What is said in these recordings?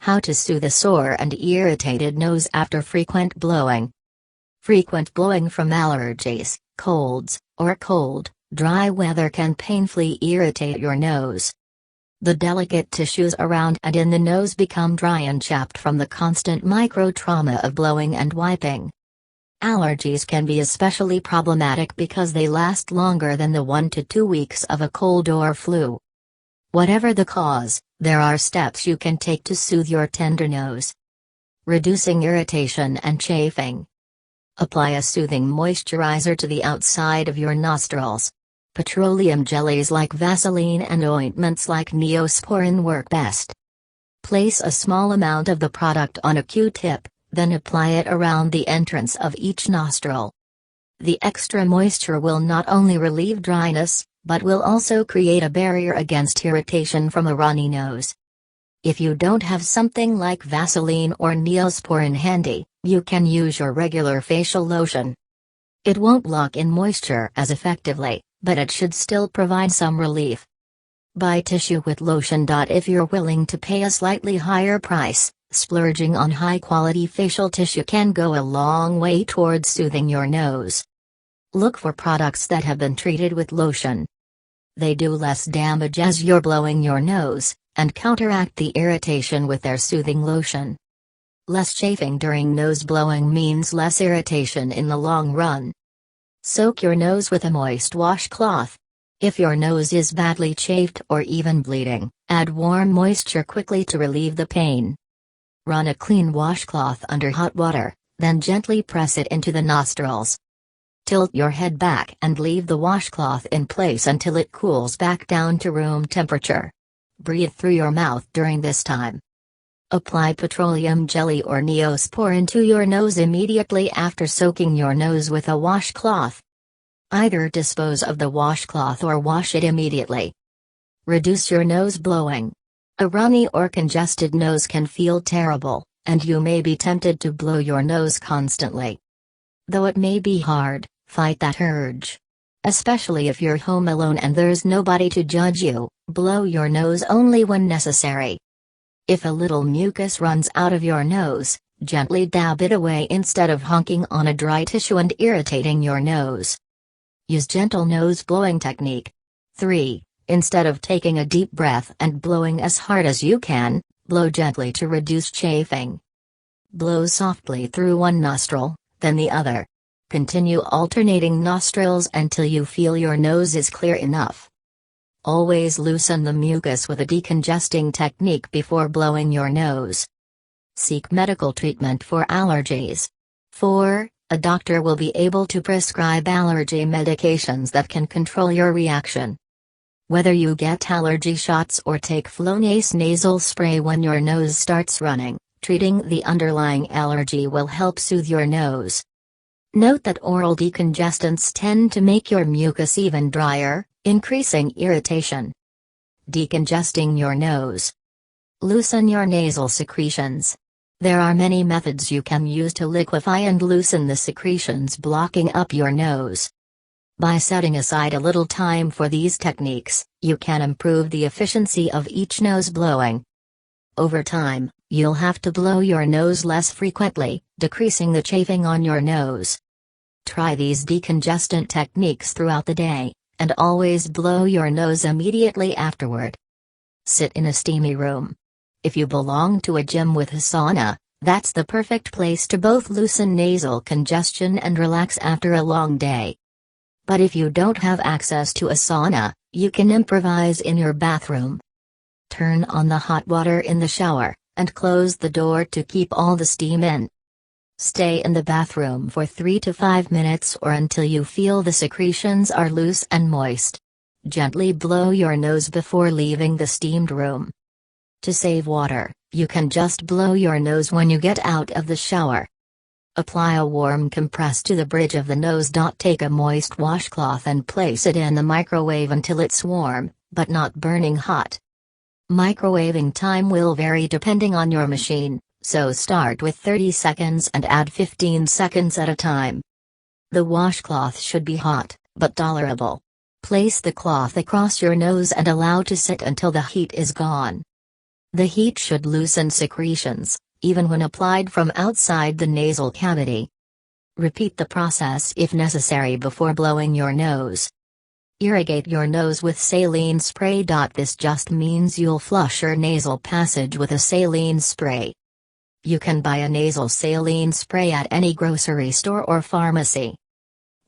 How to soothe a sore and irritated nose after frequent blowing. Frequent blowing from allergies, colds, or cold, dry weather can painfully irritate your nose. The delicate tissues around and in the nose become dry and chapped from the constant micro-trauma of blowing and wiping. Allergies can be especially problematic because they last longer than the 1 to 2 weeks of a cold or flu. Whatever the cause, there are steps you can take to soothe your tender nose. Reducing irritation and chafing. Apply a soothing moisturizer to the outside of your nostrils. Petroleum jellies like Vaseline and ointments like Neosporin work best. Place a small amount of the product on a Q-tip, then apply it around the entrance of each nostril. The extra moisture will not only relieve dryness, but will also create a barrier against irritation from a runny nose. If you don't have something like Vaseline or Neosporin handy, you can use your regular facial lotion. It won't lock in moisture as effectively, but it should still provide some relief. Buy tissue with lotion. If you're willing to pay a slightly higher price, splurging on high-quality facial tissue can go a long way towards soothing your nose. Look for products that have been treated with lotion. They do less damage as you're blowing your nose, and counteract the irritation with their soothing lotion. Less chafing during nose blowing means less irritation in the long run. Soak your nose with a moist washcloth. If your nose is badly chafed or even bleeding, add warm moisture quickly to relieve the pain. Run a clean washcloth under hot water, then gently press it into the nostrils. Tilt your head back and leave the washcloth in place until it cools back down to room temperature. Breathe through your mouth during this time. Apply petroleum jelly or Neosporin to your nose immediately after soaking your nose with a washcloth. Either dispose of the washcloth or wash it immediately. Reduce your nose blowing. A runny or congested nose can feel terrible, and you may be tempted to blow your nose constantly. Though it may be hard, fight that urge. Especially if you're home alone and there's nobody to judge you, blow your nose only when necessary. If a little mucus runs out of your nose, gently dab it away instead of honking on a dry tissue and irritating your nose. Use gentle nose blowing technique. 3. Instead of taking a deep breath and blowing as hard as you can, blow gently to reduce chafing. Blow softly through one nostril, then the other. Continue alternating nostrils until you feel your nose is clear enough. Always loosen the mucus with a decongesting technique before blowing your nose. Seek medical treatment for allergies. 4. A doctor will be able to prescribe allergy medications that can control your reaction. Whether you get allergy shots or take Flonase nasal spray when your nose starts running, treating the underlying allergy will help soothe your nose. Note that oral decongestants tend to make your mucus even drier, increasing irritation. Decongesting your nose. Loosen your nasal secretions. There are many methods you can use to liquefy and loosen the secretions blocking up your nose. By setting aside a little time for these techniques, you can improve the efficiency of each nose blowing. Over time, you'll have to blow your nose less frequently, decreasing the chafing on your nose. Try these decongestant techniques throughout the day, and always blow your nose immediately afterward. Sit in a steamy room. If you belong to a gym with a sauna, that's the perfect place to both loosen nasal congestion and relax after a long day. But if you don't have access to a sauna, you can improvise in your bathroom. Turn on the hot water in the shower, and close the door to keep all the steam in. Stay in the bathroom for 3 to 5 minutes or until you feel the secretions are loose and moist. Gently blow your nose before leaving the steamed room. To save water, you can just blow your nose when you get out of the shower. Apply a warm compress to the bridge of the nose. Take a moist washcloth and place it in the microwave until it's warm, but not burning hot. Microwaving time will vary depending on your machine, so start with 30 seconds and add 15 seconds at a time. The washcloth should be hot, but tolerable. Place the cloth across your nose and allow to sit until the heat is gone. The heat should loosen secretions, even when applied from outside the nasal cavity. Repeat the process if necessary before blowing your nose. Irrigate your nose with saline spray. This just means you'll flush your nasal passage with a saline spray. You can buy a nasal saline spray at any grocery store or pharmacy.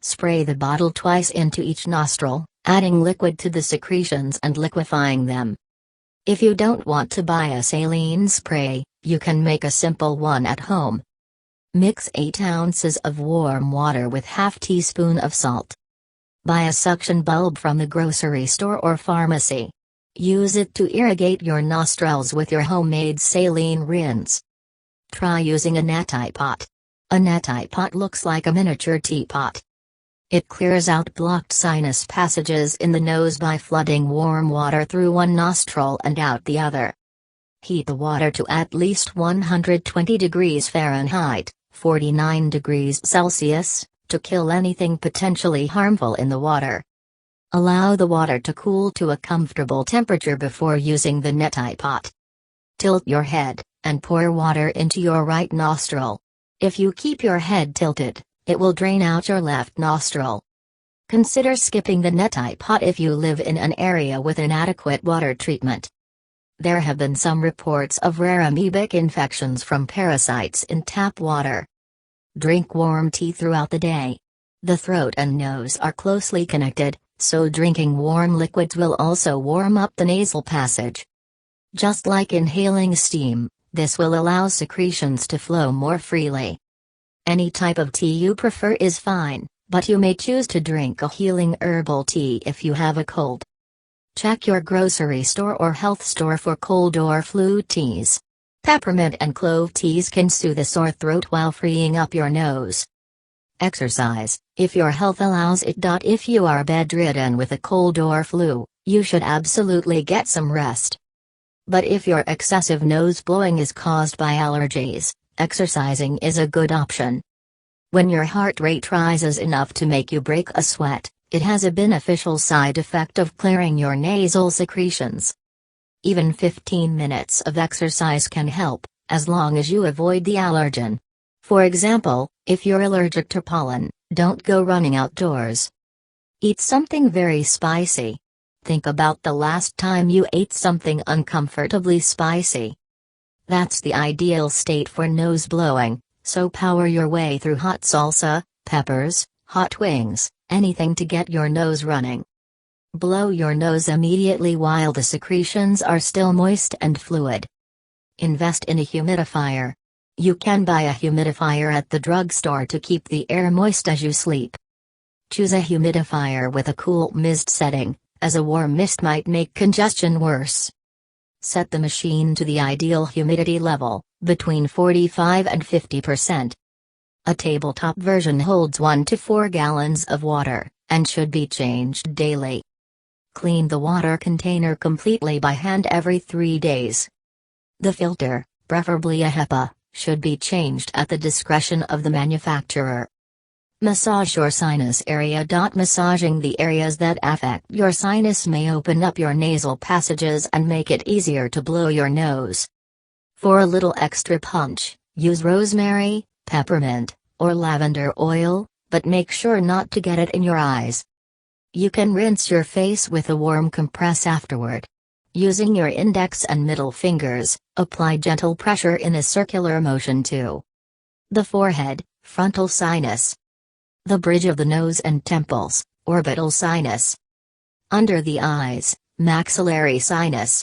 Spray the bottle twice into each nostril, adding liquid to the secretions and liquefying them. If you don't want to buy a saline spray, you can make a simple one at home. Mix 8 ounces of warm water with half teaspoon of salt. Buy a suction bulb from the grocery store or pharmacy. Use it to irrigate your nostrils with your homemade saline rinse. Try using a neti pot. A neti pot looks like a miniature teapot. It clears out blocked sinus passages in the nose by flooding warm water through one nostril and out the other. Heat the water to at least 120 degrees Fahrenheit, 49 degrees Celsius, to kill anything potentially harmful in the water. Allow the water to cool to a comfortable temperature before using the neti pot. Tilt your head, and pour water into your right nostril. If you keep your head tilted, it will drain out your left nostril. Consider skipping the neti pot if you live in an area with inadequate water treatment. There have been some reports of rare amoebic infections from parasites in tap water. Drink warm tea throughout the day. The throat and nose are closely connected, so drinking warm liquids will also warm up the nasal passage. Just like inhaling steam, this will allow secretions to flow more freely. Any type of tea you prefer is fine, but you may choose to drink a healing herbal tea if you have a cold. Check your grocery store or health store for cold or flu teas. Peppermint and clove teas can soothe a sore throat while freeing up your nose. Exercise, if your health allows it. If you are bedridden with a cold or flu, you should absolutely get some rest. But if your excessive nose blowing is caused by allergies, exercising is a good option. When your heart rate rises enough to make you break a sweat, it has a beneficial side effect of clearing your nasal secretions. Even 15 minutes of exercise can help, as long as you avoid the allergen. For example, if you're allergic to pollen, don't go running outdoors. Eat something very spicy. Think about the last time you ate something uncomfortably spicy. That's the ideal state for nose blowing, so power your way through hot salsa, peppers, hot wings, anything to get your nose running. Blow your nose immediately while the secretions are still moist and fluid. Invest in a humidifier. You can buy a humidifier at the drugstore to keep the air moist as you sleep. Choose a humidifier with a cool mist setting, as a warm mist might make congestion worse. Set the machine to the ideal humidity level, between 45 and 50%. A tabletop version holds 1 to 4 gallons of water, and should be changed daily. Clean the water container completely by hand every 3 days. The filter, preferably a HEPA, should be changed at the discretion of the manufacturer. Massage your sinus area. Massaging the areas that affect your sinus may open up your nasal passages and make it easier to blow your nose. For a little extra punch, use rosemary, peppermint, or lavender oil, but make sure not to get it in your eyes. You can rinse your face with a warm compress afterward. Using your index and middle fingers, apply gentle pressure in a circular motion to the forehead, frontal sinus, the bridge of the nose and temples, orbital sinus, under the eyes, maxillary sinus,